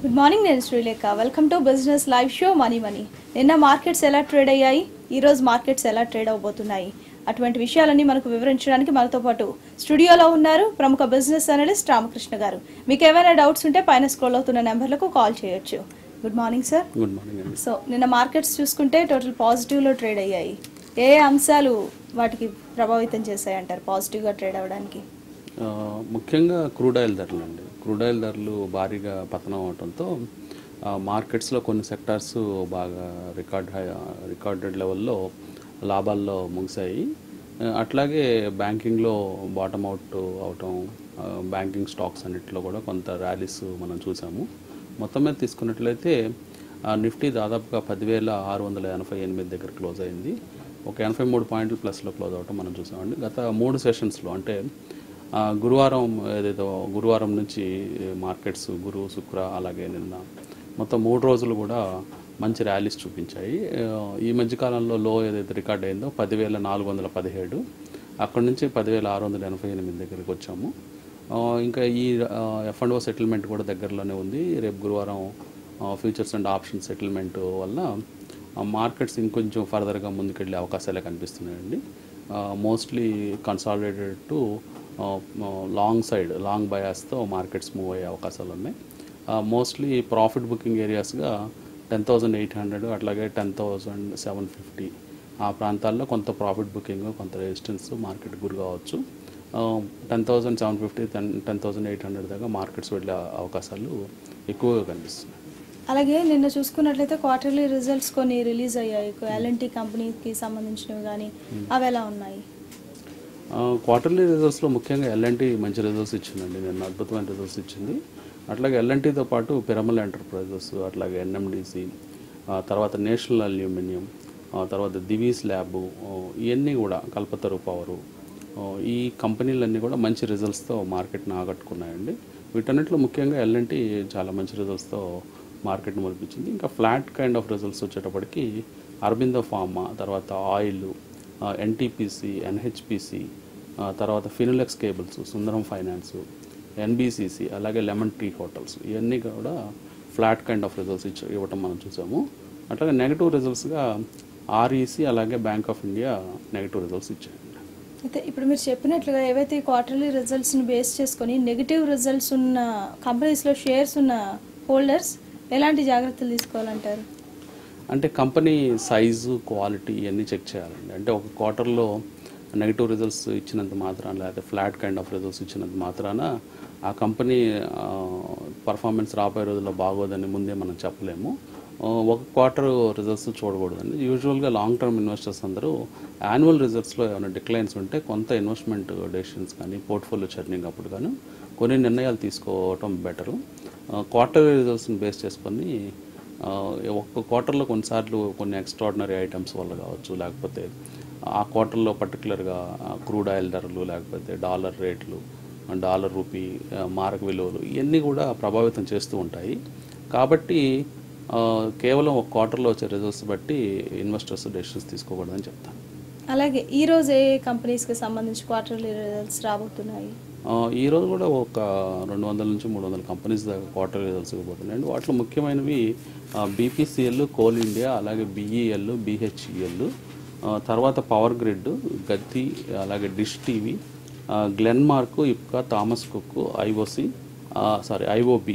Good morning, నేను Srilekha. Welcome to business live show money money. నిన్న markets ఎలా trade అయ్యాయి, ఈరోజు మార్కెట్స్ ఎలా ట్రేడ్ అవబోతున్నాయి, అటువంటి విషయాలన్నీ మనకు వివరించడానికి మనతో పాటు స్టూడియోలో ఉన్నారు ప్రముఖ బిజినెస్ అనలిస్ట్ రామకృష్ణ గారు. మీకు ఏమైనా డౌట్స్ ఉంటే పైన స్క్రోల్ అవుతున్న నెంబర్లకు కాల్ చేయొచ్చు. Good morning sir. Good morning. So నిన్న మార్కెట్స్ చూసుకుంటే టోటల్ పాజిటివ్లో ట్రేడ్ అయ్యాయి. ఏ అంశాలు వాటికి ప్రభావితం చేశాయంటారు పాజిటివ్గా ట్రేడ్ అవ్వడానికి? ముఖ్యంగా క్రూడ్ ఆయిల్ ధరలు అండి. క్రూడ్ ఆయిల్ ధరలు భారీగా పతనం అవడంతో మార్కెట్స్లో కొన్ని సెక్టార్స్ బాగా రికార్డెడ్ లెవెల్లో లాభాల్లో ముగిశాయి. అట్లాగే బ్యాంకింగ్లో బాటమ్ అవుట్ అవటం, బ్యాంకింగ్ స్టాక్స్ అన్నింటిలో కూడా కొంత ర్యాలీస్ మనం చూసాము. మొత్తం మీద తీసుకున్నట్లయితే నిఫ్టీ దాదాపుగా 10,688 దగ్గర క్లోజ్ అయింది. ఒక 83 పాయింట్లు ప్లస్లో క్లోజ్ అవటం మనం చూసామండి. గత 3 సెషన్స్లో అంటే గురువారం నుంచి మార్కెట్స్ గురు శుక్ర అలాగే నిన్న మొత్తం 3 రోజులు కూడా మంచి ర్యాలీస్ చూపించాయి. ఈ మధ్యకాలంలో లో ఏదైతే రికార్డ్ అయిందో 10,417, అక్కడి నుంచి 10,688 దగ్గరికి వచ్చాము. ఇంకా ఈ F&O సెటిల్మెంట్ కూడా దగ్గరలోనే ఉంది. రేపు గురువారం ఫ్యూచర్స్ అండ్ ఆప్షన్ సెటిల్మెంట్ వల్ల మార్కెట్స్ ఇంకొంచెం ఫర్దర్గా ముందుకెళ్ళే అవకాశాలే కనిపిస్తున్నాయండి. మోస్ట్లీ కన్సాలిడేటెడ్ టు లాంగ్ బయాస్తో మార్కెట్స్ మూవ్ అయ్యే అవకాశాలు ఉన్నాయి. మోస్ట్లీ ప్రాఫిట్ బుకింగ్ ఏరియాస్గా 10,800 అట్లాగే 10,750 ఆ ప్రాంతాల్లో కొంత ప్రాఫిట్ బుకింగ్, కొంత రెసిస్టెన్స్ మార్కెట్ గురి కావచ్చు. 10,750 10,800 దాకా మార్కెట్స్ వెళ్ళే అవకాశాలు ఎక్కువగా కనిపిస్తున్నాయి. అలాగే నిన్న చూసుకున్నట్లయితే క్వార్టర్లీ రిజల్ట్స్ కొన్ని రిలీజ్ అయ్యాయి. L&T కంపెనీకి సంబంధించినవి కానీ అవి ఎలా ఉన్నాయి? క్వార్టర్లీ రిజల్ట్స్లో ముఖ్యంగా L&T మంచి రిజల్ట్స్ ఇచ్చిందండి. నిన్న అద్భుతమైన రిజల్ట్స్ ఇచ్చింది. అట్లాగే L&Tతో పాటు పిరమల్ ఎంటర్ప్రైజెస్, అట్లాగే NMDC, తర్వాత నేషనల్ అల్యూమినియం, తర్వాత దివీస్ ల్యాబ్, ఇవన్నీ కూడా కల్పతరు పవరు, ఈ కంపెనీలన్నీ కూడా మంచి రిజల్ట్స్తో మార్కెట్ని ఆకట్టుకున్నాయండి. వీటన్నిటిలో ముఖ్యంగా L&T చాలా మంచి రిజల్ట్స్తో మార్కెట్ని మురిపించింది. ఇంకా ఫ్లాట్ కైండ్ ఆఫ్ రిజల్ట్స్ వచ్చేటప్పటికి అరబిందో ఫార్మా, తర్వాత ఆయిల్, NTPC, NHPC, తర్వాత ఫినోలెక్స్ కేబుల్స్, సుందరం ఫైనాన్స్, NBCC, అలాగే లెమన్ ట్రీ హోటల్స్, ఇవన్నీ కూడా ఫ్లాట్ కైండ్ ఆఫ్ రిజల్ట్స్ ఇవ్వటం మనం చూసాము. అట్లాగే నెగిటివ్ రిజల్ట్స్గా REC అలాగే bank of India negative results ఇచ్చాయండి. అయితే ఇప్పుడు మీరు చెప్పినట్లుగా ఏవైతే క్వార్టర్లీ రిజల్ట్స్ని బేస్ చేసుకొని నెగిటివ్ రిజల్ట్స్ ఉన్న కంపెనీస్లో షేర్స్ ఉన్న హోల్డర్స్ ఎలాంటి జాగ్రత్తలు తీసుకోవాలంటారు? అంటే కంపెనీ సైజు, క్వాలిటీ ఇవన్నీ చెక్ చేయాలండి. అంటే ఒక క్వార్టర్లో నెగిటివ్ రిజల్ట్స్ ఇచ్చినంత మాత్రాన, లేకపోతే ఫ్లాట్ కైండ్ ఆఫ్ రిజల్ట్స్ ఇచ్చినంత మాత్రాన ఆ కంపెనీ పర్ఫార్మెన్స్ రాబోయే రోజుల్లో బాగోదని ముందే మనం చెప్పలేము. ఒక క్వార్టర్ రిజల్ట్స్ చూడకూడదండి. యూజువల్గా లాంగ్ టర్మ్ ఇన్వెస్టర్స్ అందరూ యాన్యువల్ రిజల్ట్స్లో ఏమైనా డిక్లైన్స్ ఉంటే కొంత ఇన్వెస్ట్మెంట్ డెసిషన్స్ కానీ పోర్ట్ఫోలియో చర్నింగ్ అప్పుడు కానీ కొన్ని నిర్ణయాలు తీసుకోవటం బెటరు. క్వార్టర్లీ రిజల్ట్స్ని బేస్ చేసుకొని ఒక్క క్వార్టర్లో కొన్నిసార్లు కొన్ని ఎక్స్ట్రాడినరీ ఐటమ్స్ వల్ల కావచ్చు, లేకపోతే ఆ క్వార్టర్లో పర్టికులర్గా క్రూడ్ ఆయిల్ ధరలు, లేకపోతే డాలర్ రేట్లు, డాలర్ రూపీ మారక విలువలు, ఇవన్నీ కూడా ప్రభావితం చేస్తూ ఉంటాయి. కాబట్టి కేవలం ఒక క్వార్టర్లో వచ్చే రిజల్ట్స్ బట్టి ఇన్వెస్టర్స్ డెసిషన్స్ తీసుకోకూడదని చెప్తాను. అలాగే ఈరోజు ఏ కంపెనీస్కి సంబంధించి క్వార్టర్లీ రిజల్ట్స్ రాబోతున్నాయి? ఈరోజు కూడా ఒక 200 నుంచి 300 కంపెనీస్ దాకా క్వార్టర్ రిజల్ట్స్ ఇవ్వబోతున్నాయండి. వాటిలో ముఖ్యమైనవి BPCL, కోల్ ఇండియా, అలాగే BEL, BHEL, తర్వాత పవర్ గ్రిడ్, గద్ది, అలాగే dish TV, Glenmark, Ipca, Thomas cook, IOB,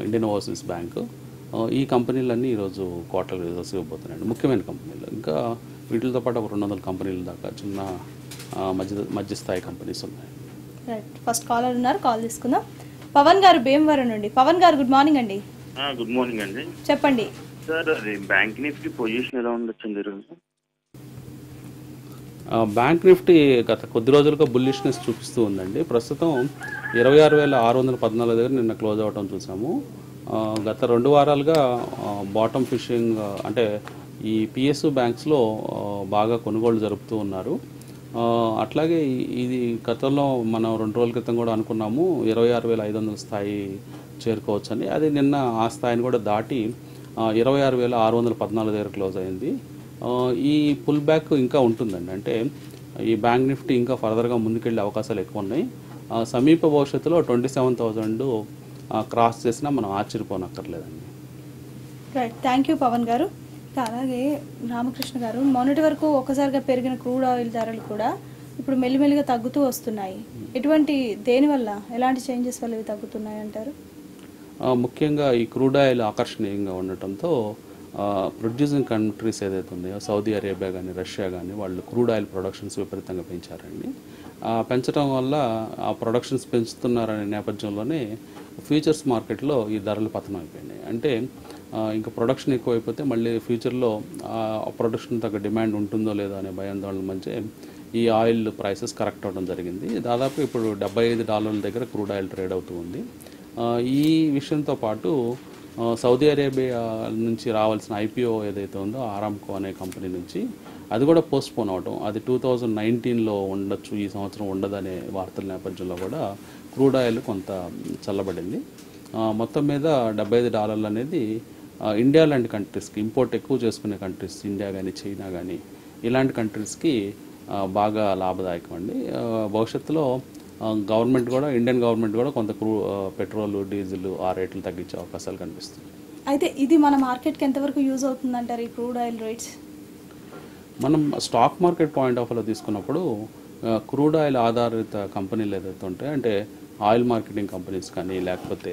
Indian overseas bank, ఈ కంపెనీలన్నీ ఈరోజు క్వార్టర్ రిజల్ట్స్ ఇవ్వబోతున్నాయండి, ముఖ్యమైన కంపెనీలు. ఇంకా వీటితో పాటు ఒక 200 కంపెనీల దాకా చిన్న మధ్య స్థాయి కంపెనీస్ ఉన్నాయి. రైట్, ఫస్ట్ కాలర్ ఉన్నారు, కాల్ తీసుకుందాం. పవన్ గారు భీమవరం నుండి. పవన్ గారు గుడ్ మార్నింగ్ అండి. గుడ్ మార్నింగ్ అండి. చెప్పండి సార్. అది బ్యాంక్ నిఫ్టీ పొజిషన్ ఎలా ఉండొచ్చింది ఈరోజు? బ్యాంక్ నిఫ్టీ గత కొద్ది రోజులుగా బుల్లిష్నెస్ చూపిస్తూ ఉందండి. ప్రస్తుతం 26,614 దగ్గర నిన్న క్లోజ్ అవ్వడం చూసాము. గత 2 వారాలుగా బాటమ్ ఫిషింగ్, అంటే ఈ PSU బ్యాంక్స్లో బాగా కొనుగోళ్లు జరుపుతూ ఉన్నారు. అట్లాగే ఇది గతంలో మనం 2 రోజుల క్రితం కూడా అనుకున్నాము 26,500 స్థాయి చేరుకోవచ్చని. అది నిన్న ఆ స్థాయిని కూడా దాటి 26,614 దగ్గర క్లోజ్ అయింది. ఈ పుల్ బ్యాక్ ఇంకా ఉంటుందండి. అంటే ఈ బ్యాంక్ నిఫ్టీ ఇంకా ఫర్దర్గా ముందుకెళ్ళే అవకాశాలు ఎక్కువ ఉన్నాయి. సమీప భవిష్యత్తులో 27,000 క్రాస్ చేసినా మనం ఆశ్చర్యపోనక్కర్లేదండి. రైట్, థ్యాంక్ యూ పవన్ గారు. ఇంకా అలాగే రామకృష్ణ గారు, మొన్నటి వరకు ఒక్కసారిగా పెరిగిన క్రూడ్ ఆయిల్ ధరలు కూడా ఇప్పుడు మెల్లిమెల్లిగా తగ్గుతూ వస్తున్నాయి. దేనివల్ల, ఎలాంటి చేంజెస్ వల్ల ఇవి తగ్గుతున్నాయి అంటారు? ముఖ్యంగా ఈ క్రూడ్ ఆయిల్ ఆకర్షణీయంగా ఉండటంతో ప్రొడ్యూసింగ్ కంట్రీస్ ఏదైతే ఉన్నాయో సౌదీ అరేబియా కానీ రష్యా కానీ వాళ్ళు క్రూడ్ ఆయిల్ ప్రొడక్షన్స్ విపరీతంగా పెంచారండి. పెంచడం వల్ల ఆ ప్రొడక్షన్స్ పెంచుతున్నారనే నేపథ్యంలోనే ఫ్యూచర్స్ మార్కెట్లో ఈ ధరలు పతనం అయిపోయినాయి. అంటే ఇంకా ప్రొడక్షన్ ఎక్కువైపోతే మళ్ళీ ఫ్యూచర్లో ప్రొడక్షన్ తగ్గ డిమాండ్ ఉంటుందో లేదో అనే భయాందోళన మధ్య ఈ ఆయిల్ ప్రైసెస్ కరెక్ట్ అవ్వడం జరిగింది. దాదాపు ఇప్పుడు $75 దగ్గర క్రూడ్ ఆయిల్ ట్రేడ్ అవుతూ ఉంది. ఈ విషయంతో పాటు సౌదీ అరేబియా నుంచి రావాల్సిన IPO ఏదైతే ఉందో ఆరామ్కో అనే కంపెనీ నుంచి అది కూడా పోస్ట్పోన్ అవడం, అది 2019లో ఉండొచ్చు, ఈ సంవత్సరం ఉండదనే వార్తల నేపథ్యంలో కూడా క్రూడ్ ఆయిల్ కొంత చల్లబడింది. మొత్తం మీద $75 అనేది ఇండియా లాంటి కంట్రీస్కి, ఇంపోర్ట్ ఎక్కువ చేసుకునే కంట్రీస్, ఇండియా కానీ చైనా కానీ ఇలాంటి కంట్రీస్కి బాగా లాభదాయకం అండి. భవిష్యత్తులో గవర్నమెంట్ కూడా, ఇండియన్ గవర్నమెంట్ కూడా కొంత పెట్రోల్ డీజిల్ ఆ రేట్లు తగ్గించే అవకాశాలు కనిపిస్తుంది. అయితే ఇది మన మార్కెట్కి ఎంతవరకు యూజ్ అవుతుందంటారు ఈ క్రూడ్ ఆయిల్ రేట్స్? మనం స్టాక్ మార్కెట్ పాయింట్ ఆఫ్ వ్యూలో తీసుకున్నప్పుడు క్రూడ్ ఆయిల్ ఆధారిత కంపెనీలు ఏదైతే ఉంటాయో, అంటే ఆయిల్ మార్కెటింగ్ కంపెనీస్ కానీ లేకపోతే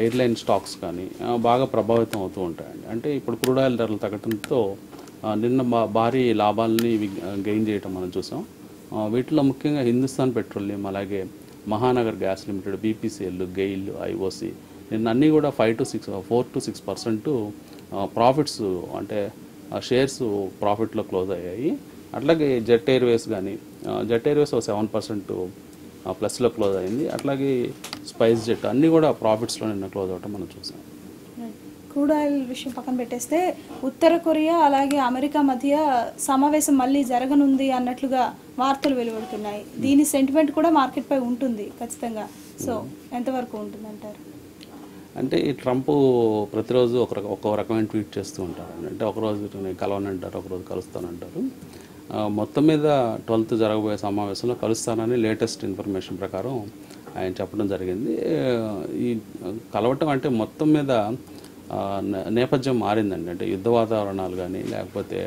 ఎయిర్లైన్ స్టాక్స్ కానీ బాగా ప్రభావితం అవుతూ ఉంటాయండి. అంటే ఇప్పుడు క్రూడ్ ఆయిల్ ధరలు తగ్గడంతో నిన్న భారీ లాభాలని గెయిన్ చేయటం మనం చూసాం. వీటిలో ముఖ్యంగా హిందుస్థాన్ పెట్రోలియం, అలాగే Mahanagar gas limited, BPCL, GAIL, IOC నిన్న అన్నీ కూడా 4 to 6% ప్రాఫిట్స్, అంటే షేర్స్ ప్రాఫిట్లో క్లోజ్ అయ్యాయి. అట్లాగే జెట్ ఎయిర్వేస్ కానీ, జెట్ ఎయిర్వేస్ 7% ప్లస్లో క్లోజ్ అయింది. అట్లాగే స్పైస్ జెట్ అన్నీ కూడా ప్రాఫిట్స్లో నిన్న క్లోజ్ అవ్వటం మనం చూసాం. క్రూడ్ ఆయిల్ విషయం పక్కన పెట్టేస్తే ఉత్తర కొరియా అలాగే అమెరికా మధ్య సమావేశం మళ్ళీ జరగనుంది అన్నట్లుగా వార్తలు వెలువడుతున్నాయి. దీని సెంటిమెంట్ కూడా మార్కెట్ పై ఉంటుంది ఖచ్చితంగా. సో ఎంతవరకు ఉంటుంది అంటారు? అంటే ఈ ట్రంప్ ప్రతిరోజు ఒక రకమైన ట్వీట్ చేస్తూ ఉంటారు. అంటే ఒకరోజు నేను కలవనంటారు, ఒకరోజు కలుస్తానంటారు. మొత్తం మీద 12th జరగబోయే సమావేశంలో కలుస్తానని లేటెస్ట్ ఇన్ఫర్మేషన్ ప్రకారం ఆయన చెప్పడం జరిగింది. ఈ కలవటం అంటే మొత్తం మీద నేపథ్యం మారిందండి. అంటే యుద్ధ వాతావరణాలు కానీ లేకపోతే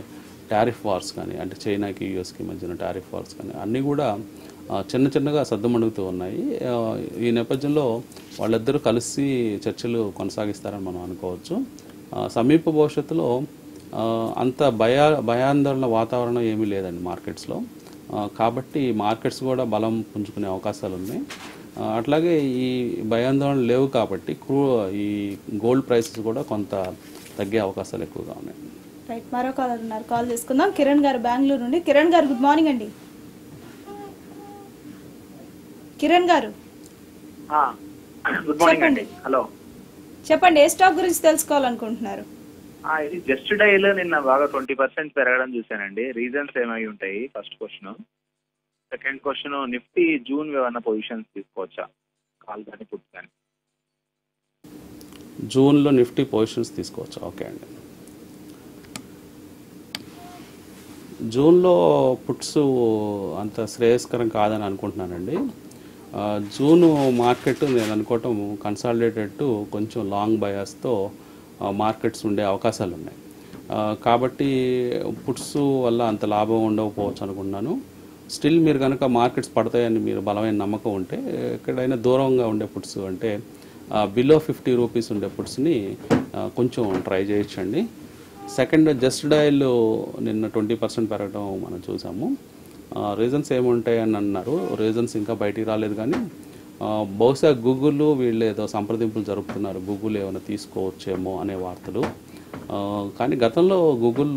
టారిఫ్ వార్స్ కానీ, అంటే చైనాకి యూఎస్కి మధ్యన టారిఫ్ వార్స్ కానీ అన్నీ కూడా చిన్నగా సద్దుమణుగుతూ ఉన్నాయి. ఈ నేపథ్యంలో వాళ్ళిద్దరూ కలిసి చర్చలు కొనసాగిస్తారని మనం అనుకోవచ్చు. సమీప భవిష్యత్తులో అంత భయాందోళన వాతావరణం ఏమీ లేదండి మార్కెట్స్లో. కాబట్టి మార్కెట్స్ కూడా బలం పుంజుకునే అవకాశాలు ఉన్నాయి. అట్లాగే ఈ భయాందోళనలు లేవు కాబట్టి ఈ గోల్డ్ ప్రైసెస్ కూడా కొంత తగ్గే అవకాశాలు ఎక్కువగా ఉన్నాయి. రైట్, మరో కాలర్ ఉన్నారు, కాల్ తీసుకుందాం. కిరణ్ గారు బెంగళూరు నుండి. కిరణ్ గారు గుడ్ మార్నింగ్ అండి. కిరణ్ గారు గుడ్ మార్నింగ్ అండి. హలో, చెప్పండి, ఏ స్టాక్ గురించి తెలుసుకోవాలనుకుంటున్నారు? ఇది జస్ట్ డైల్ నిన్న బాగా 20% పెరగడం చూసానండి. రీజన్స్ ఏమై ఉంటాయి? First question. Second question, Nifty June ఏమన్నా పొజిషన్స్ తీసుకోవచ్చా, కాల్ కానీ పుట్ కానీ? జూన్లో నిఫ్టీ పొజిషన్స్ తీసుకోవచ్చా? ఓకే అండి. జూన్లో పుట్స్ అంత శ్రేయస్కరం కాదని అనుకుంటున్నానండి. జూన్ మార్కెట్ నేను అనుకోవటం కన్సాలిడేటెడ్ కొంచెం లాంగ్ బయాస్తో మార్కెట్స్ ఉండే అవకాశాలు ఉన్నాయి. కాబట్టి పుట్స్ వల్ల అంత లాభం ఉండకపోవచ్చు అనుకుంటున్నాను. స్టిల్ మీరు కనుక మార్కెట్స్ పడతాయని మీరు బలమైన నమ్మకం ఉంటే ఎక్కడైనా దూరంగా ఉండే పుట్స్, అంటే బిలో 50 రూపీస్ ఉండే పుట్స్ని కొంచెం ట్రై చేయొచ్చండి. సెకండ్, జస్ట్ డయల్ నిన్న 20% పెరగడం మనం చూసాము. రీజన్స్ ఏముంటాయని అన్నారు. రీజన్స్ ఇంకా బయటికి రాలేదు, కానీ బహుశా గూగుల్ వీళ్ళు ఏదో సంప్రదింపులు జరుపుతున్నారు, గూగుల్ ఏమైనా తీసుకోవచ్చేమో అనే వార్తలు. కానీ గతంలో గూగుల్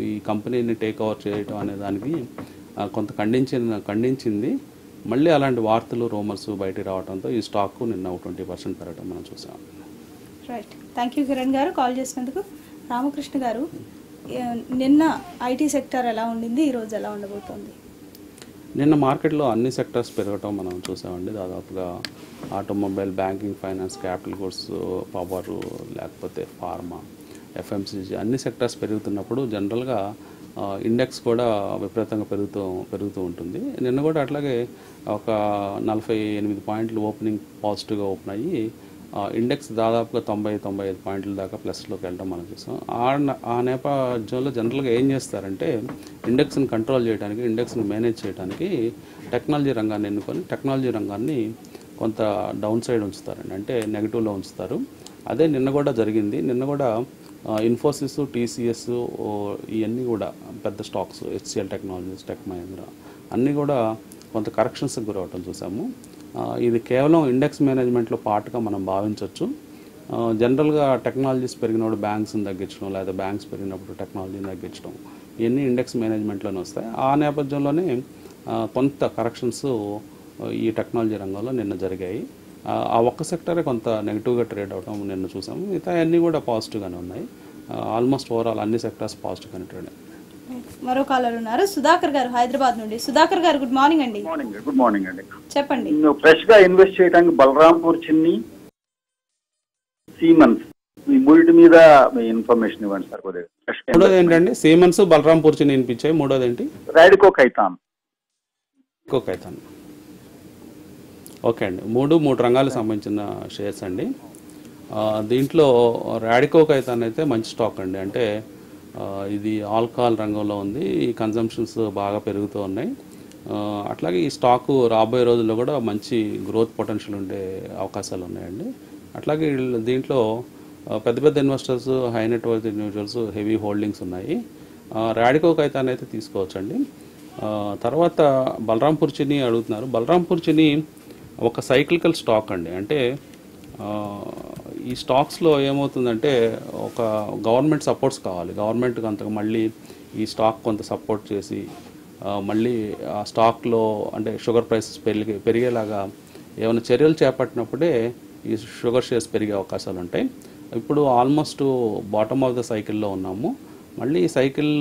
ఈ కంపెనీని టేక్ ఓవర్ చేయడం అనే దానికి కొంత ఖండించింది. మళ్ళీ అలాంటి వార్తలు, రూమర్స్ బయటికి రావడంతో ఈ స్టాక్ నిన్న 20% పెరగడం మనం చూసాం. రైట్, థ్యాంక్ యూ కిరణ్ గారు కాల్ చేసినందుకు. రామకృష్ణ గారు, నిన్న ఐటీ సెక్టర్ ఎలా ఉండింది, ఈరోజు ఎలా ఉండబోతోంది? నిన్న మార్కెట్లో అన్ని సెక్టర్స్ పెరగటం మనం చూసామండి. దాదాపుగా automobile, banking, finance, capital goods, power, లేకపోతే ఫార్మా, FMCG అన్ని సెక్టర్స్ పెరుగుతున్నప్పుడు జనరల్గా ఇండెక్స్ కూడా విపరీతంగా పెరుగుతూ ఉంటుంది. నిన్న కూడా అట్లాగే ఒక 48 పాయింట్లు ఓపెనింగ్ పాజిటివ్గా ఓపెన్ అయ్యి ఇండెక్స్ దాదాపుగా 90-95 పాయింట్ల దాకా ప్లస్లోకి వెళ్ళడం మనం చూసాం. ఆ నేపథ్యంలో జనరల్గా ఏం చేస్తారంటే ఇండెక్స్ని కంట్రోల్ చేయడానికి, ఇండెక్స్ని మేనేజ్ చేయడానికి టెక్నాలజీ రంగాన్ని ఎన్నుకొని టెక్నాలజీ రంగాన్ని కొంత డౌన్ సైడ్ ఉంచుతారండి, అంటే నెగిటివ్లో ఉంచుతారు. అదే నిన్న కూడా జరిగింది. నిన్న కూడా ఇన్ఫోసిస్, టీసీఎస్ ఇవన్నీ కూడా పెద్ద stocks, HCl technologies, tech Mahindra అన్నీ కూడా కొంత కరెక్షన్స్కి గురవటం చూసాము. ఇది కేవలం ఇండెక్స్ మేనేజ్మెంట్లో పార్ట్గా మనం భావించవచ్చు. జనరల్గా టెక్నాలజీస్ పెరిగినప్పుడు బ్యాంక్స్ని తగ్గించడం, లేదా బ్యాంక్స్ పెరిగినప్పుడు టెక్నాలజీని తగ్గించడం, ఇవన్నీ ఇండెక్స్ మేనేజ్మెంట్లోనే వస్తాయి. ఆ నేపథ్యంలోనే కొంత కరెక్షన్స్ ఈ టెక్నాలజీ రంగంలో నిన్న జరిగాయి. ఆ ఒక్క సెక్టరే కొంత నెగిటివ్గా ట్రేడ్ అవడం నిన్న చూసాము. మిగతా అన్నీ కూడా పాజిటివ్గానే ఉన్నాయి. ఆల్మోస్ట్ ఓవరాల్ అన్ని సెక్టర్స్ పాజిటివ్గానే ట్రేడ్ అయ్యాయి. మరో కాలర్ ఉన్నారు, సుధాకర్ గారు హైదరాబాద్ నుండి. సుధాకర్ గారు గుడ్ మార్నింగ్ అండి. గుడ్ మార్నింగ్ అండి. చెప్పండి. ఫ్రెష్ గా ఇన్వెస్ట్ చేయడానికి బలరాంపూర్ చిన్ని, సీమన్స్, ఈ మూడింటి మీద మీ ఇన్ఫర్మేషన్ ఇవ్వండి సార్ కొద్దిగా. మూడోది ఏంటండి? సీమన్స్, బలరాంపూర్ చిన్ని వినిపించాయి. మూడోది ఏంటి? రాడికో ఖైతాన్. ఓకే అండి. మూడు రంగాలకు సంబంధించిన షేర్స్ అండి. దీంట్లో రాడికో ఖైతాన్ అయితే మంచి స్టాక్ అండి. అంటే ఇది ఆల్కహాల్ రంగంలో ఉంది. ఈ కన్జంప్షన్స్ బాగా పెరుగుతూ ఉన్నాయి. అట్లాగే ఈ స్టాకు రాబోయే రోజుల్లో కూడా మంచి గ్రోత్ పొటెన్షియల్ ఉండే అవకాశాలు ఉన్నాయండి. అట్లాగే దీంట్లో పెద్ద పెద్ద investors, high net worth individuals heavy holdings ఉన్నాయి. రాడికో ఖైతాన్ అయితే తీసుకోవచ్చండి. తర్వాత బలరాంపూర్ చిన్ని అడుగుతున్నారు. బలరాంపూర్ చిన్ని ఒక సైక్లికల్ స్టాక్ అండి. అంటే ఈ స్టాక్స్లో ఏమవుతుందంటే ఒక గవర్నమెంట్ సపోర్ట్స్ కావాలి. గవర్నమెంట్కి అంతకు మళ్ళీ ఈ స్టాక్ కొంత సపోర్ట్ చేసి మళ్ళీ ఆ స్టాక్లో అంటే షుగర్ ప్రైసెస్ పెరిగేలాగా ఏమైనా చర్యలు చేపట్టినప్పుడే ఈ షుగర్ షేర్స్ పెరిగే అవకాశాలు ఉంటాయి. ఇప్పుడు ఆల్మోస్ట్ బాటమ్ ఆఫ్ ద సైకిల్లో ఉన్నాము. మళ్ళీ ఈ సైకిల్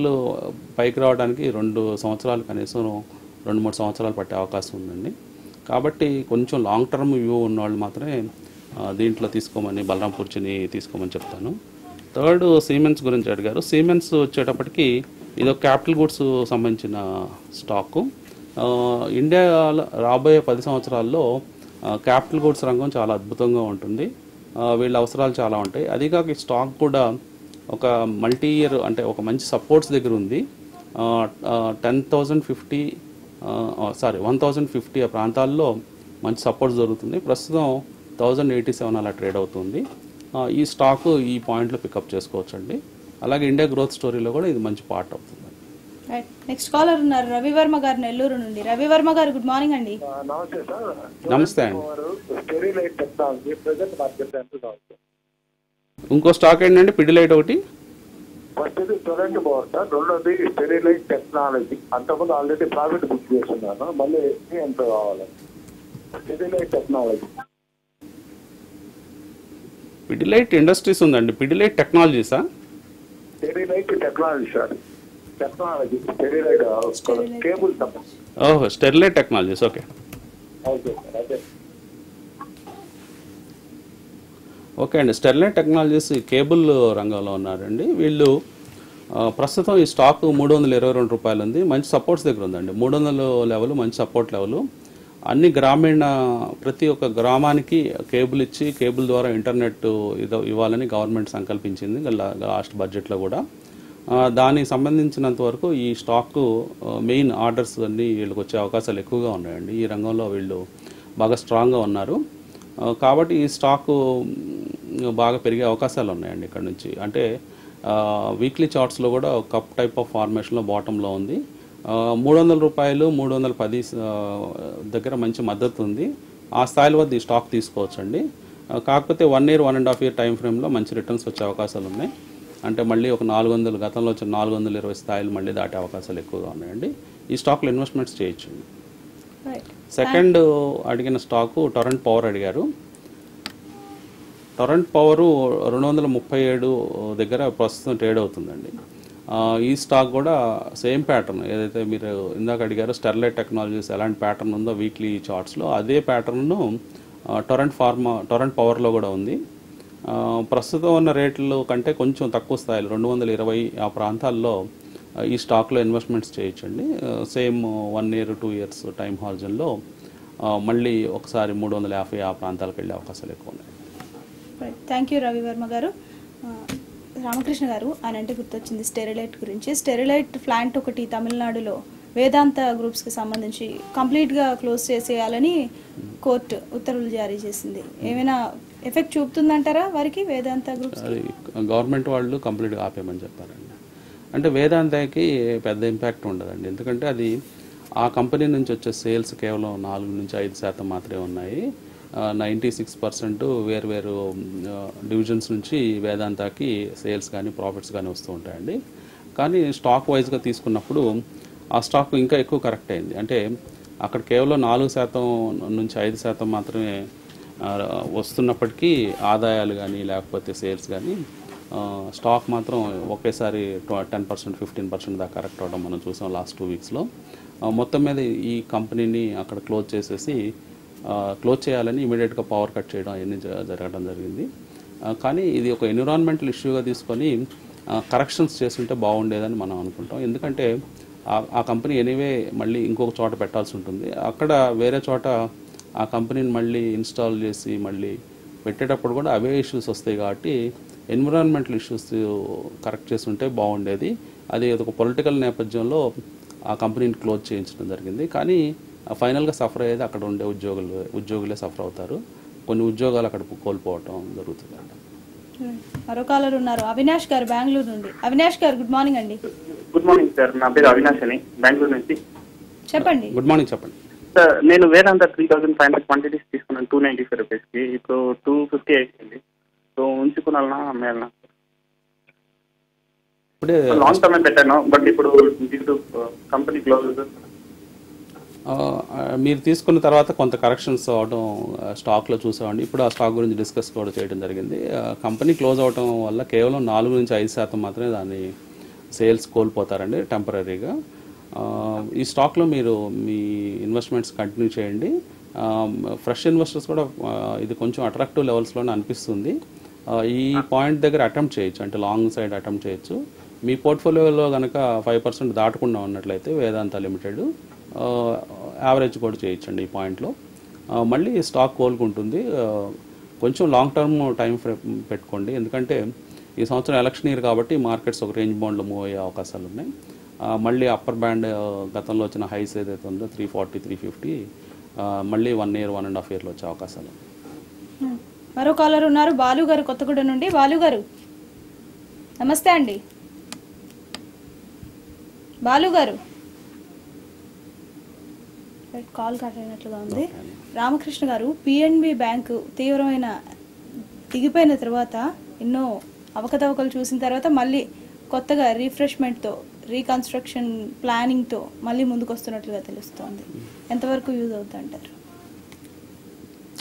పైకి రావడానికి 2 సంవత్సరాలు, కనీసం 2-3 సంవత్సరాలు పట్టే అవకాశం ఉందండి. కాబట్టి కొంచెం లాంగ్ టర్మ్ వ్యూ ఉన్న వాళ్ళు మాత్రమే దీంట్లో తీసుకోమని, బలరాంపూర్ చిన్ని తీసుకోమని చెప్తాను. థర్డ్ సీమెన్స్ గురించి అడిగారు. సీమెన్స్ వచ్చేటప్పటికి ఇది ఒక క్యాపిటల్ గూడ్స్ సంబంధించిన స్టాకు. ఇండియాలో రాబోయే 10 సంవత్సరాల్లో క్యాపిటల్ గూడ్స్ రంగం చాలా అద్భుతంగా ఉంటుంది. వీళ్ళ అవసరాలు చాలా ఉంటాయి. అదికాక ఈ స్టాక్ కూడా ఒక మల్టీ ఇయర్, అంటే ఒక మంచి సపోర్ట్స్ దగ్గర ఉంది. 1050 ఆ ప్రాంతాల్లో మంచి సపోర్ట్స్ దొరుకుతుంది. ప్రస్తుతం 1087 అలా ట్రేడ్ అవుతుంది. ఈ స్టాకు ఈ పాయింట్లో పికప్ చేసుకోవచ్చండి. అలాగే ఇండియా గ్రోత్ స్టోరీలో కూడా ఇది మంచి పార్ట్ అవుతుంది. నెక్స్ట్ కాలర్ ఉన్నారు, రవివర్మ గారు నెల్లూరు నుండి. రవివర్మ గారు గుడ్ మార్నింగ్ అండి. నమస్తే సార్. నమస్తే అండి. స్టెరిలైట్ టెక్నాలజీ ప్రెజెంట్ మార్కెట్ ఎంత కావచ్చు? ఇంకో స్టాక్ ఏంటంటే పిడిలైట్ ఒకటి. ఫస్ట్ ఇది టొరెంట్ పవర్ సార్, రెండోది స్టెరిలైట్ టెక్నాలజీ. అంతకుముందు ఆల్రెడీ ప్రాఫిట్ బుక్ చేస్తున్నాను, మళ్ళీ ఎంత కావాలి? Sterlite Technology. పిడిలైట్ ఇండస్ట్రీస్ ఉందండి. పిడిలైట్ టెక్నాలజీసా? Sterlite Technology sir, technology Sterlite cable తప్ప. ఓహో, Sterlite Technologies. Okay okay sir. అదే ఓకే అండి. స్టెరిలైట్ టెక్నాలజీస్ కేబుల్ రంగంలో ఉన్నారండి. వీళ్ళు ప్రస్తుతం ఈ స్టాక్ 322 రూపాయలు ఉంది. మంచి సపోర్ట్స్ దగ్గర ఉందండి. 300 లెవెల్ మంచి సపోర్ట్ లెవెల్. అన్ని ప్రతి ఒక్క గ్రామానికి కేబుల్ ఇచ్చి, కేబుల్ ద్వారా ఇంటర్నెట్ ఇవ్వాలని గవర్నమెంట్ సంకల్పించింది లాస్ట్ బడ్జెట్లో కూడా. దానికి సంబంధించినంత వరకు ఈ స్టాక్ మెయిన్ ఆర్డర్స్ అన్నీ వీళ్ళకి వచ్చే అవకాశాలు ఎక్కువగా ఉన్నాయండి. ఈ రంగంలో వీళ్ళు బాగా స్ట్రాంగ్గా ఉన్నారు. కాబట్టి ఈ స్టాక్ బాగా పెరిగే అవకాశాలు ఉన్నాయండి ఇక్కడ నుంచి. అంటే వీక్లీ చార్ట్స్లో కూడా కప్ టైప్ ఆఫ్ ఫార్మేషన్లో బాటంలో ఉంది. 300 రూపాయలు, 310 దగ్గర మంచి మద్దతు ఉంది. ఆ స్థాయిల వద్ద ఈ స్టాక్ తీసుకోవచ్చండి. కాకపోతే 1 year 1.5 year టైం ఫ్రేమ్లో మంచి రిటర్న్స్ వచ్చే అవకాశాలు ఉన్నాయి. అంటే మళ్ళీ ఒక 400, గతంలో వచ్చిన 420 స్థాయిలు మళ్ళీ దాటే అవకాశాలు ఎక్కువగా ఉన్నాయండి. ఈ స్టాక్లో ఇన్వెస్ట్మెంట్స్ చేయొచ్చు. సెకండ్ అడిగిన స్టాకు టొరెంట్ పవర్ అడిగారు. టొరెంట్ పవరు 237 దగ్గర ప్రస్తుతం ట్రేడ్ అవుతుందండి. ఈ స్టాక్ కూడా సేమ్ ప్యాటర్న్, ఏదైతే మీరు ఇందాక అడిగారో స్టెరిలైట్ టెక్నాలజీస్ ఎలాంటి ప్యాటర్న్ ఉందో వీక్లీ చార్ట్స్లో, అదే ప్యాటర్న్ను టొరెంట్ పవర్లో కూడా ఉంది. ప్రస్తుతం ఉన్న రేట్ల కంటే కొంచెం తక్కువ స్థాయిలో 220 ఆ ప్రాంతాల్లో ఈ స్టాక్లో ఇన్వెస్ట్మెంట్స్ చేయొచ్చండి. సేమ్ 1 year 2 years టైం హారిజన్లో మళ్ళీ ఒకసారి 350 ఆ ప్రాంతాలకు వెళ్ళే అవకాశాలు ఎక్కువ ఉన్నాయి. థ్యాంక్ యూ రవివర్మ గారు. రామకృష్ణ గారు ఆయన అంటే గుర్తొచ్చింది స్టెరిలైట్ గురించి. స్టెరిలైట్ ప్లాంట్ ఒకటి తమిళనాడులో వేదాంత గ్రూప్స్కి సంబంధించి కంప్లీట్గా క్లోజ్ చేసేయాలని కోర్టు ఉత్తర్వులు జారీ చేసింది. ఏమైనా ఎఫెక్ట్ చూపుతుందంటారా వారికి వేదాంత గ్రూప్స్? అది గవర్నమెంట్ వాళ్ళు కంప్లీట్గా ఆపేయమని చెప్పారండి. అంటే వేదాంతకి పెద్ద ఇంపాక్ట్ ఉండదండి, ఎందుకంటే అది ఆ కంపెనీ నుంచి వచ్చే సేల్స్ కేవలం 4-5% మాత్రమే ఉన్నాయి. 96% వేరు డివిజన్స్ నుంచి వేదాంతకి సేల్స్ కానీ ప్రాఫిట్స్ కానీ వస్తూ ఉంటాయండి. కానీ స్టాక్ వైజ్గా తీసుకున్నప్పుడు ఆ స్టాక్ ఇంకా ఎక్కువ కరెక్ట్ అయింది. అంటే అక్కడ కేవలం 4% 5% మాత్రమే వస్తున్నప్పటికీ ఆదాయాలు కానీ లేకపోతే సేల్స్ కానీ స్టాక్ మాత్రం ఒకేసారి 10% 15% దాకా కరెక్ట్ అవ్వడం మనం చూసాం లాస్ట్ 2 weeksలో. మొత్తం మీద ఈ కంపెనీని అక్కడ క్లోజ్ చేసేసి క్లోజ్ చేయాలని ఇమీడియట్గా పవర్ కట్ చేయడం అవన్నీ జరగడం జరిగింది. కానీ ఇది ఒక ఎన్విరాన్మెంటల్ ఇష్యూగా తీసుకొని కరెక్షన్స్ చేస్తుంటే బాగుండేదని మనం అనుకుంటాం. ఎందుకంటే ఆ కంపెనీ ఎనీవే మళ్ళీ ఇంకొక చోట పెట్టాల్సి ఉంటుంది. అక్కడ వేరే చోట ఆ కంపెనీని మళ్ళీ ఇన్స్టాల్ చేసి మళ్ళీ పెట్టేటప్పుడు కూడా అవే ఇష్యూస్ వస్తాయి. కాబట్టి ఎన్విరాన్మెంటల్ ఇష్యూస్ కరెక్ట్ చేస్తుంటే బాగుండేది. అది ఒక పొలిటికల్ నేపథ్యంలో ఆ కంపెనీని క్లోజ్ చేయించడం జరిగింది. కానీ ఫైనల్గా సఫర్ అయ్యేది అక్కడ ఉండే ఉద్యోగులే సఫర్ అవుతారు. కొన్ని ఉద్యోగాలు అక్కడ కోల్పోవటం జరుగుతుందండి. మరో కాలర్ ఉన్నారు, అవినాష్ గారు బెంగళూరు నుండి. అవినాష్ గారు గుడ్ మార్నింగ్ అండి. గుడ్ మార్నింగ్ సార్, నా పేరు అవినాష్ అని, బెంగళూరు నుంచి. చెప్పండి. గుడ్ మార్నింగ్, చెప్పండి సార్. నేను వేదాంత 3500 క్వాంటిటీస్ తీసుకున్నాను 295 రూపీస్కి. ఇప్పుడు 250 అయిపోయింది. సో ఉంచుకున్నా అమ్మేయాలన్నా? ఇప్పుడే లాంగ్ టర్మ్ పెట్టాను, బట్ ఇప్పుడు కంపెనీ క్లోజ్. మీరు తీసుకున్న తర్వాత కొంత కరెక్షన్స్ అవడం స్టాక్లో చూసామండి. ఇప్పుడు ఆ స్టాక్ గురించి డిస్కస్ కూడా చేయడం జరిగింది. కంపెనీ క్లోజ్ అవడం వల్ల కేవలం 4-5% మాత్రమే దాని సేల్స్ కోల్పోతారండి టెంపరీగా. ఈ స్టాక్లో మీరు మీ ఇన్వెస్ట్మెంట్స్ కంటిన్యూ చేయండి. ఫ్రెష్ ఇన్వెస్టర్స్ కూడా ఇది కొంచెం అట్రాక్టివ్ లెవెల్స్లోనే అనిపిస్తుంది. ఈ పాయింట్ దగ్గర అటెంప్ట్ చేయొచ్చు, అంటే లాంగ్ సైడ్ అటెంప్ట్ చేయొచ్చు. మీ పోర్ట్ఫోలియోలో కనుక 5% దాటకుండా ఉన్నట్లయితే వేదాంత లిమిటెడ్ యావరేజ్ కూడా చేయొచ్చండి ఈ పాయింట్లో. మళ్ళీ స్టాక్ కోలుకుంటుంది. కొంచెం లాంగ్ టర్మ్ టైం ఫ్రేమ్ పెట్టుకోండి, ఎందుకంటే ఈ సంవత్సరం ఎలక్షన్ ఇయర్ కాబట్టి మార్కెట్స్ ఒక రేంజ్ బౌండ్లో మూవ్ అయ్యే అవకాశాలు ఉన్నాయి. మళ్ళీ అప్పర్ బ్యాండ్ గతంలో వచ్చిన హైస్ ఏదైతే ఉందో 340 350 మళ్ళీ 1 year 1.5 yearలో వచ్చే అవకాశాలు. మరో కాలర్ ఉన్నారు, బాలు గారు కొత్తగూడెం నుండి. బాలు గారు నమస్తే అండి. బాలు గారు కాల్ కట్ అయినట్లుగా ఉంది. రామకృష్ణ గారు, పిఎన్బి బ్యాంకు తీవ్రమైన దిగిపోయిన తర్వాత ఎన్నో అవకతవకలు చూసిన తర్వాత మళ్ళీ కొత్తగా రీఫ్రెష్మెంట్తో రీకన్స్ట్రక్షన్ ప్లానింగ్తో మళ్ళీ ముందుకు వస్తున్నట్లుగా తెలుస్తోంది. ఎంతవరకు యూజ్ అవుతుంది అంటారు?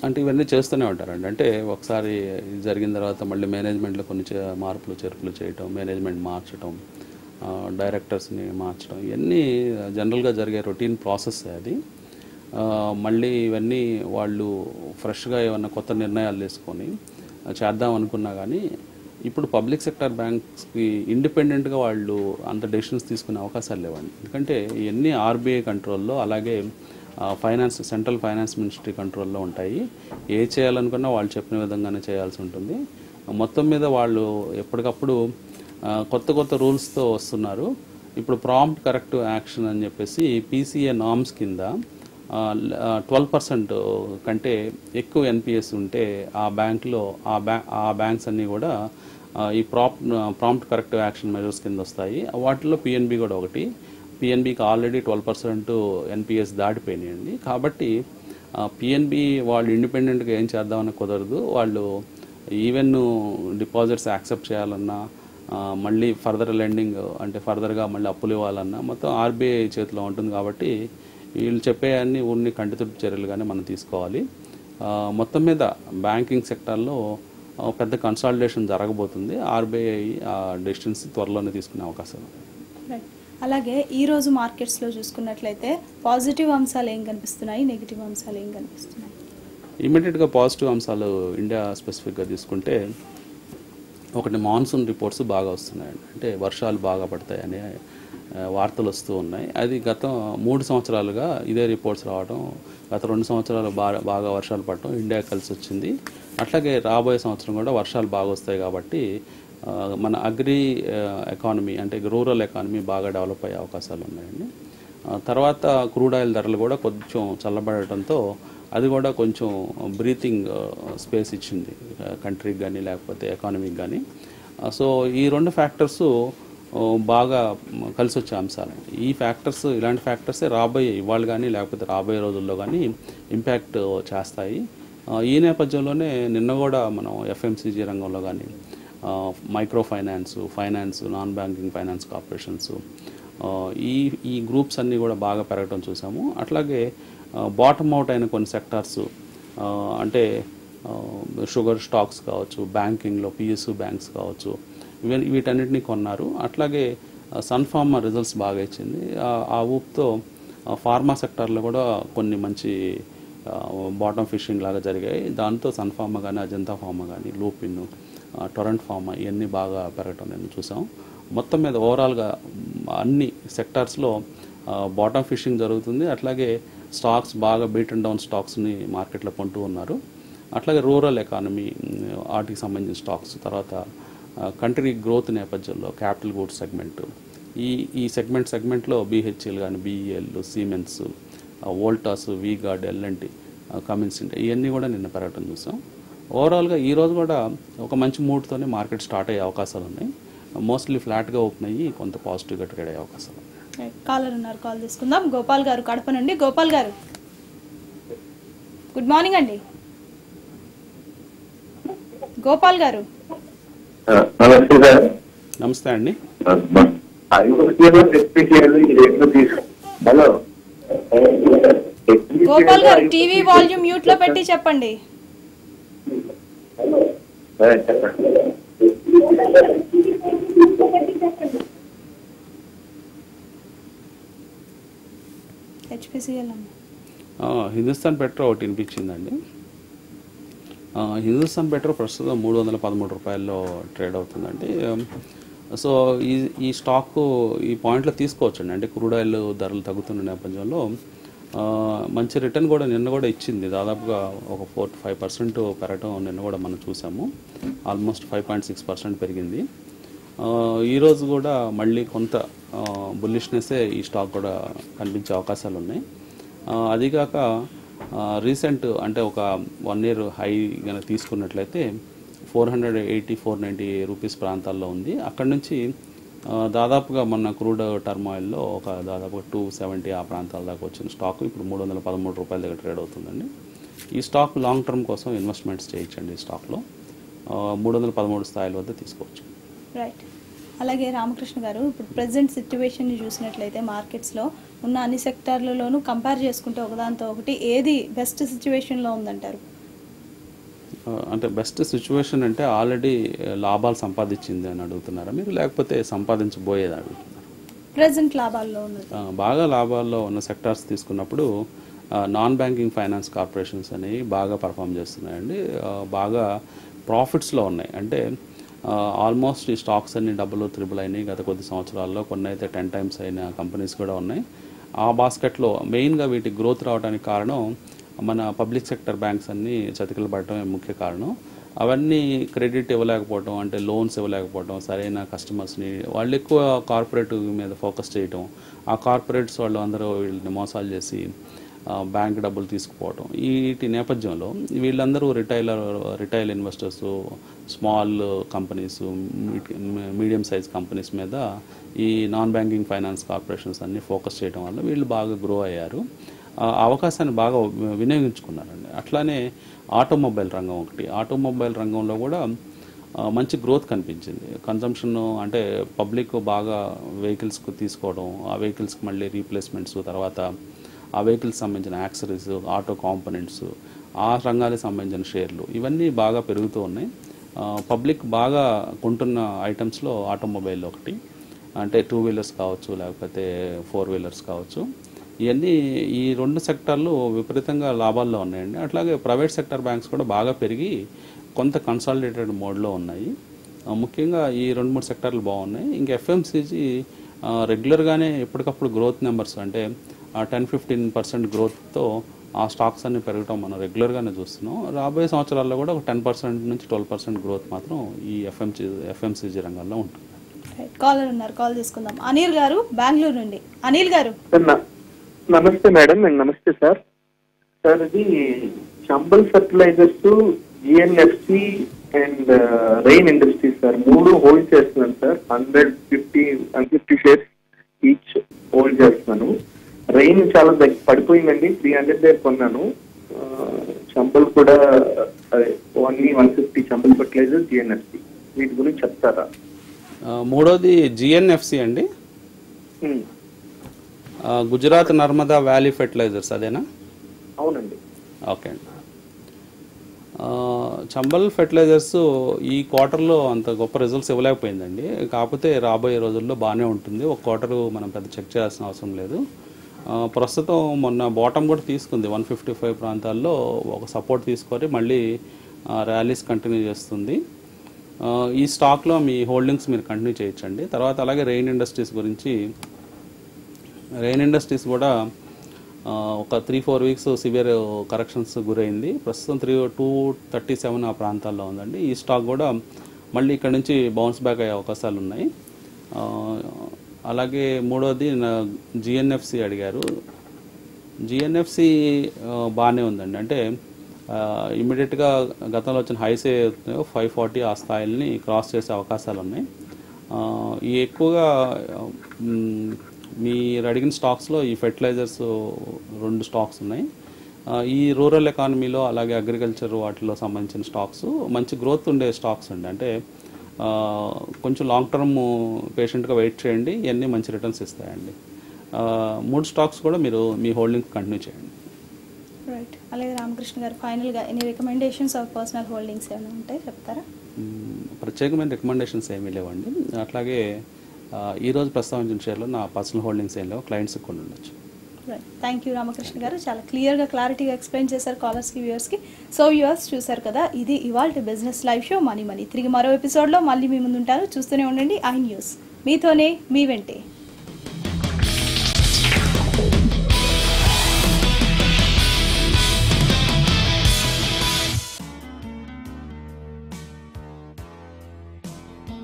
అంటే ఇవన్నీ చేస్తూనే ఉంటారండి. అంటే ఒకసారి జరిగిన తర్వాత మళ్ళీ మేనేజ్మెంట్లో కొన్ని మార్పులు చేర్పులు చేయటం, మేనేజ్మెంట్ మార్చడం, డైరెక్టర్స్ని మార్చడం, ఇవన్నీ జనరల్గా జరిగే రొటీన్ ప్రాసెస్ అది. మళ్ళీ ఇవన్నీ వాళ్ళు ఫ్రెష్గా ఏమన్నా కొత్త నిర్ణయాలు తీసుకొని చేద్దాం అనుకున్నా కానీ ఇప్పుడు పబ్లిక్ సెక్టర్ బ్యాంక్స్కి ఇండిపెండెంట్గా వాళ్ళు అంత డెసిషన్స్ తీసుకునే అవకాశాలు లేవండి. ఎందుకంటే ఇవన్నీ ఆర్బీఐ కంట్రోల్లో, అలాగే సెంట్రల్ ఫైనాన్స్ మినిస్ట్రీ కంట్రోల్లో ఉంటాయి. ఏ చేయాలనుకున్నా వాళ్ళు చెప్పిన విధంగానే చేయాల్సి ఉంటుంది. మొత్తం మీద వాళ్ళు ఎప్పటికప్పుడు కొత్త రూల్స్తో వస్తున్నారు. ఇప్పుడు ప్రాంప్ట్ కరెక్టివ్ యాక్షన్ అని చెప్పేసి పీసీఏ నామ్స్ కింద 12% కంటే ఎక్కువ ఎన్పిఎస్ ఉంటే ఆ బ్యాంక్లో ఆ బ్యాంక్స్ అన్నీ కూడా ఈ ప్రాంప్ట్ కరెక్టివ్ యాక్షన్ మెజర్స్ కింద వస్తాయి. వాటిలో పిఎన్బి కూడా ఒకటి. పిఎన్బికి ఆల్రెడీ 12% ఎన్పిఎస్ దాటిపోయినాయండి. కాబట్టి పిఎన్బి వాళ్ళు ఇండిపెండెంట్గా ఏం చేద్దామని కుదరదు. వాళ్ళు ఈవెన్ డిపాజిట్స్ యాక్సెప్ట్ చేయాలన్నా, మళ్ళీ ఫర్దర్ లెండింగ్ అంటే ఫర్దర్గా మళ్ళీ అప్పులు ఇవ్వాలన్నా మొత్తం ఆర్బీఐ చేతిలో ఉంటుంది. కాబట్టి వీళ్ళు చెప్పేవన్నీ ఊరిని కంటితుడుపు చర్యలుగానే మనం తీసుకోవాలి. మొత్తం మీద బ్యాంకింగ్ సెక్టార్లో పెద్ద కన్సాలిడేషన్ జరగబోతుంది. ఆర్బీఐ డెసిషన్స్ త్వరలోనే తీసుకునే అవకాశం. అలాగే ఈరోజు మార్కెట్స్లో చూసుకున్నట్లయితే పాజిటివ్ అంశాలు ఏం కనిపిస్తున్నాయి, నెగిటివ్ అంశాలు ఏం కనిపిస్తున్నాయి? ఇమీడియట్గా పాజిటివ్ అంశాలు ఇండియా స్పెసిఫిక్గా తీసుకుంటే ఒకటి మాన్సూన్ రిపోర్ట్స్ బాగా వస్తున్నాయండి. అంటే వర్షాలు బాగా పడతాయని వార్తలు వస్తూ ఉన్నాయి. అది గత 3 సంవత్సరాలుగా ఇదే రిపోర్ట్స్ రావడం, గత 2 సంవత్సరాలు బాగా వర్షాలు పడటం ఇండియా కలిసి వచ్చింది. అట్లాగే రాబోయే సంవత్సరం కూడా వర్షాలు బాగా వస్తాయి కాబట్టి మన అగ్రి ఎకానమీ అంటే రూరల్ ఎకానమీ బాగా డెవలప్ అయ్యే అవకాశాలు ఉన్నాయండి. తర్వాత క్రూడ్ ఆయిల్ ధరలు కూడా కొంచెం చల్లబడటంతో అది కూడా కొంచెం బ్రీతింగ్ స్పేస్ ఇచ్చింది కంట్రీకి కానీ లేకపోతే ఎకానమీకి కానీ. సో ఈ 2 ఫ్యాక్టర్స్ బాగా కలిసి వచ్చే అంశాలండి. ఈ ఫ్యాక్టర్స్ ఇలాంటి ఫ్యాక్టర్సే ఇవాళ కానీ లేకపోతే రాబోయే రోజుల్లో కానీ ఇంపాక్ట్ చేస్తాయి. ఈ నేపథ్యంలోనే నిన్న కూడా మనం ఎఫ్ఎంసీజీ రంగంలో కానీ micro finance, non banking finance corporations ఈ గ్రూప్స్ అన్నీ కూడా బాగా పెరగడం చూసాము. అట్లాగే బాటమ్ అవుట్ అయిన కొన్ని సెక్టార్స్ అంటే షుగర్ స్టాక్స్ కావచ్చు, బ్యాంకింగ్లో పిఎస్యు బ్యాంక్స్ కావచ్చు, వీటన్నిటినీ కొన్నారు. అట్లాగే సన్ఫార్మా రిజల్ట్స్ బాగా ఇచ్చింది. ఆ ఊపుతో ఫార్మా సెక్టార్లో కూడా కొన్ని మంచి బాటమ్ ఫిషింగ్ లాగా జరిగాయి. దాంతో సన్ఫార్మా కానీ, అజంతా ఫార్మా కానీ, లూపిన్, టొరెంట్ ఫార్మా ఇవన్నీ బాగా పెరగటం నేను చూసాం. మొత్తం మీద ఓవరాల్గా అన్ని సెక్టార్స్లో బాటమ్ ఫిషింగ్ జరుగుతుంది. అట్లాగే స్టాక్స్ బాగా బీట్ అండ్ డౌన్ స్టాక్స్ని మార్కెట్లో కొంటూ ఉన్నారు. అట్లాగే రూరల్ ఎకానమీ వాటికి సంబంధించిన స్టాక్స్, తర్వాత కంట్రీ గ్రోత్ నేపథ్యంలో క్యాపిటల్ గూడ్స్ సెగ్మెంట్, ఈ సెగ్మెంట్లో బీహెచ్ఎల్ కానీ, BEL, Siemens, Voltas, V-Guard, LNT, Cummins India ఇవన్నీ కూడా నిన్న పెరగటం చూసాం. ఓవరాల్గా ఈరోజు కూడా ఒక మంచి మూడ్తోనే మార్కెట్ స్టార్ట్ అయ్యే అవకాశాలు ఉన్నాయి. మోస్ట్లీ ఫ్లాట్గా ఓపెన్ అయ్యి కొంత పాజిటివ్గా ట్రేడ్ అయ్యే అవకాశాలు ఉన్నాయి. కాలర్ ఉన్నారు, కాల్ తీసుకుందాం. గోపాల్ గారు కడప నుండి. గోపాల్ గారు గుడ్ మార్నింగ్ అండి. గోపాల్ గారు నమస్తే సార్. నమస్తే అండి. హలో గోపాల్ గారు టీవీ వాల్యూమ్ మ్యూట్ లో పెట్టి చెప్పండి. హిందుస్థాన్ పెట్రో ఒకటి వినిపించిందండి. హిందుస్థాన్ పెట్రో ప్రస్తుతం 313 రూపాయల్లో ట్రేడ్ అవుతుందండి. సో ఈ స్టాక్ ఈ పాయింట్లో తీసుకోవచ్చండి. అంటే క్రూడ్ ఆయిల్ ధరలు తగ్గుతున్న నేపథ్యంలో మంచి రిటర్న్ కూడా నిన్న కూడా ఇచ్చింది. దాదాపుగా ఒక 4-5% పెరగడం నిన్న కూడా మనం చూసాము. ఆల్మోస్ట్ 5.6% పెరిగింది. ఈరోజు కూడా మళ్ళీ కొంత బుల్లిష్నెస్సే ఈ స్టాక్ కూడా కనిపించే అవకాశాలు ఉన్నాయి. అదిగాక రీసెంట్ అంటే ఒక 1 ఇయర్ హై కనుక తీసుకున్నట్లయితే 480-490 రూపీస్ ప్రాంతాల్లో ఉంది. అక్కడ నుంచి దాదాపుగా మొన్న క్రూడ్ టర్మ్ ఆయిల్లో ఒక దాదాపుగా 270 ఆ ప్రాంతాల దాకా వచ్చిన స్టాక్ ఇప్పుడు 313 రూపాయల దగ్గర ట్రేడ్ అవుతుందండి. ఈ స్టాక్ లాంగ్ టర్మ్ కోసం ఇన్వెస్ట్మెంట్స్ చేయించండి. ఈ స్టాక్లో 313 స్థాయిల వద్ద తీసుకోవచ్చు. రైట్. అలాగే రామకృష్ణ గారు, ఇప్పుడు ప్రజెంట్ సిచ్యువేషన్ని చూసినట్లయితే మార్కెట్స్లో ఉన్న అన్ని సెక్టార్లలోనూ కంపేర్ చేసుకుంటే ఒకదాంతో ఒకటి ఏది బెస్ట్ సిచ్యువేషన్లో ఉందంటారు? అంటే బెస్ట్ సిచ్యువేషన్ అంటే ఆల్రెడీ లాభాలు సంపాదించింది అని అడుగుతున్నారా మీరు, లేకపోతే సంపాదించబోయేది అడుగుతున్నారు? ప్రజెంట్ లాభాల్లో ఉన్నది. బాగా లాభాల్లో ఉన్న సెక్టార్స్ తీసుకున్నప్పుడు నాన్ బ్యాంకింగ్ ఫైనాన్స్ కార్పొరేషన్స్ అనేవి బాగా పర్ఫామ్ చేస్తున్నాయండి. బాగా ప్రాఫిట్స్లో ఉన్నాయి. అంటే ఆల్మోస్ట్ ఈ స్టాక్స్ అన్ని డబుల్ త్రిబుల్ అయినాయి గత కొద్ది సంవత్సరాల్లో. కొన్ని అయితే 10 times అయిన కంపెనీస్ కూడా ఉన్నాయి. ఆ బాస్కెట్లో మెయిన్గా వీటికి గ్రోత్ రావడానికి కారణం మన పబ్లిక్ సెక్టర్ బ్యాంక్స్ అన్నీ చతికిల పడటమే ముఖ్య కారణం. అవన్నీ క్రెడిట్ ఇవ్వలేకపోవడం, అంటే లోన్స్ ఇవ్వలేకపోవడం, సరైన కస్టమర్స్ని వాళ్ళు ఎక్కువ కార్పొరేట్ మీద ఫోకస్ చేయడం, ఆ కార్పొరేట్స్ వాళ్ళు అందరూ వీళ్ళని మోసాలు చేసి బ్యాంక్ డబ్బులు తీసుకుపోవడం, వీటి నేపథ్యంలో వీళ్ళందరూ retail investors, small companies, medium size companies మీద ఈ నాన్ బ్యాంకింగ్ ఫైనాన్స్ కార్పొరేషన్స్ అన్నీ ఫోకస్ చేయడం వల్ల వీళ్ళు బాగా గ్రో అయ్యారు. అవకాశాన్ని బాగా వినియోగించుకున్నారండి. అట్లానే ఆటోమొబైల్ రంగం ఒకటి. ఆటోమొబైల్ రంగంలో కూడా మంచి గ్రోత్ కనిపించింది. కన్జంప్షన్ అంటే పబ్లిక్ బాగా వెహికల్స్కి తీసుకోవడం, ఆ వెహికల్స్కి మళ్ళీ రీప్లేస్మెంట్స్, తర్వాత ఆ వెహికల్స్ సంబంధించిన యాక్సరీస్, ఆటో కాంపోనెంట్స్, ఆ రంగాలకు సంబంధించిన షేర్లు ఇవన్నీ బాగా పెరుగుతూ ఉన్నాయి. పబ్లిక్ బాగా కొంటున్న ఐటమ్స్లో ఆటోమొబైల్ ఒకటి. అంటే 2 వీలర్స్ కావచ్చు, లేకపోతే 4 వీలర్స్ కావచ్చు. ఇవన్నీ ఈ 2 సెక్టార్లు విపరీతంగా లాభాల్లో ఉన్నాయండి. అట్లాగే ప్రైవేట్ సెక్టర్ బ్యాంక్స్ కూడా బాగా పెరిగి కొంత కన్సాలిడేటెడ్ మోడ్లో ఉన్నాయి. ముఖ్యంగా ఈ 2-3 సెక్టార్లు బాగున్నాయి. ఇంకా ఎఫ్ఎంసీజీ రెగ్యులర్గానే ఎప్పటికప్పుడు గ్రోత్ నెంబర్స్ అంటే 10-15% గ్రోత్తో ఆ స్టాక్స్ అన్ని పెరగటం మనం రెగ్యులర్గానే చూస్తున్నాం. రాబోయే సంవత్సరాల్లో కూడా ఒక 10% నుంచి 12% గ్రోత్ మాత్రం ఈ ఎఫ్ఎంసీజీ రంగంలో ఉంటుంది. కాలర్ ఉన్నారు, కాల్ తీసుకుందాం. అనిల్ గారు బెంగళూరు నుండి. అనిల్ గారు నమస్తే మేడం. నమస్తే సార్. సార్ ఇది Chambal fertilisers, GNFC and Rain industries sir 3 hold చేస్తున్నాను సార్. 150 షేర్స్ ఈచ్ హోల్డ్ చేస్తున్నాను. రెయిన్ చాలా పడిపోయిందండి, 300 దగ్గర కొన్నాను. చంబల్ కూడా 150 చంబల్ ఫర్టిలైజర్స్, జిఎన్ఎఫ్సి, వీటి గురించి చెప్తారా? మూడోది జిఎన్ఎఫ్సి అండి, గుజరాత్ నర్మదా వ్యాలీ ఫెర్టిలైజర్స్, అదేనా? అవునండి. ఓకే అండి. చంబల్ ఫెర్టిలైజర్స్ ఈ క్వార్టర్లో అంత గొప్ప రిజల్ట్స్ ఇవ్వలేకపోయిందండి. కాకపోతే రాబోయే రోజుల్లో బాగానే ఉంటుంది. ఒక క్వార్టర్ మనం పెద్ద చెక్ చేయాల్సిన అవసరం లేదు. ప్రస్తుతం మొన్న బాటమ్ కూడా తీసుకుంది 155 ప్రాంతాల్లో, ఒక సపోర్ట్ తీసుకొని మళ్ళీ ర్యాలీస్ కంటిన్యూ చేస్తుంది. ఈ స్టాక్లో మీ హోల్డింగ్స్ మీరు కంటిన్యూ చేయొచ్చండి. తర్వాత అలాగే రెయిన్ ఇండస్ట్రీస్ కూడా ఒక 3-4 వీక్స్ సివియర్ కరెక్షన్స్ గురైంది. ప్రస్తుతం 237 ఆ ప్రాంతాల్లో ఉందండి. ఈ స్టాక్ కూడా మళ్ళీ ఇక్కడ నుంచి బౌన్స్ బ్యాక్ అయ్యే అవకాశాలు ఉన్నాయి. అలాగే మూడోది జిఎన్ఎఫ్సి అడిగారు. జిఎన్ఎఫ్సి బాగానే ఉందండి. అంటే ఇమీడియట్గా గతంలో వచ్చిన హైస్ 540 ఆ స్థాయిల్ని క్రాస్ చేసే అవకాశాలు ఉన్నాయి. ఈ ఎక్కువగా మీరు అడిగిన స్టాక్స్లో ఈ ఫెర్టిలైజర్స్ 2 స్టాక్స్ ఉన్నాయి. ఈ రూరల్ ఎకానమీలో అలాగే అగ్రికల్చర్ వాటిలో సంబంధించిన స్టాక్స్ మంచి గ్రోత్ ఉండే స్టాక్స్ అండి. అంటే కొంచెం లాంగ్ టర్మ్ పేషెంట్గా వెయిట్ చేయండి, ఇవన్నీ మంచి రిటర్న్స్ ఇస్తాయండి. 3 స్టాక్స్ కూడా మీరు మీ హోల్డింగ్ కంటిన్యూ చేయండి. రైట్. అలాగే రామకృష్ణ గారు ఫైనల్గా any recommendations of personal holdings ఏమైనా ఉంటాయి చెప్తారా? ప్రత్యేకమైన రికమెండేషన్స్ ఏమీ లేవండి. అట్లాగే ఈరోజు ప్రస్తావించిన షేర్లో నా పర్సనల్ హోల్డింగ్స్ ఏం లేవు, క్లయింట్స్కి కొన్ని ఉండొచ్చు. రైట్. థ్యాంక్ యూ రామకృష్ణ గారు, చాలా క్లియర్గా క్లారిటీగా ఎక్స్ప్లెయిన్ చేశారు కాలర్స్కి, వ్యూవర్స్కి. సో వ్యూవర్స్ చూశారు కదా, ఇది ఇవాల్టి బిజినెస్ లైవ్ షో మనీ. తిరిగి మరో ఎపిసోడ్లో మళ్ళీ మీ ముందు ఉంటాను. చూస్తూనే ఉండండి ఐ న్యూస్, మీతోనే మీ వెంటే.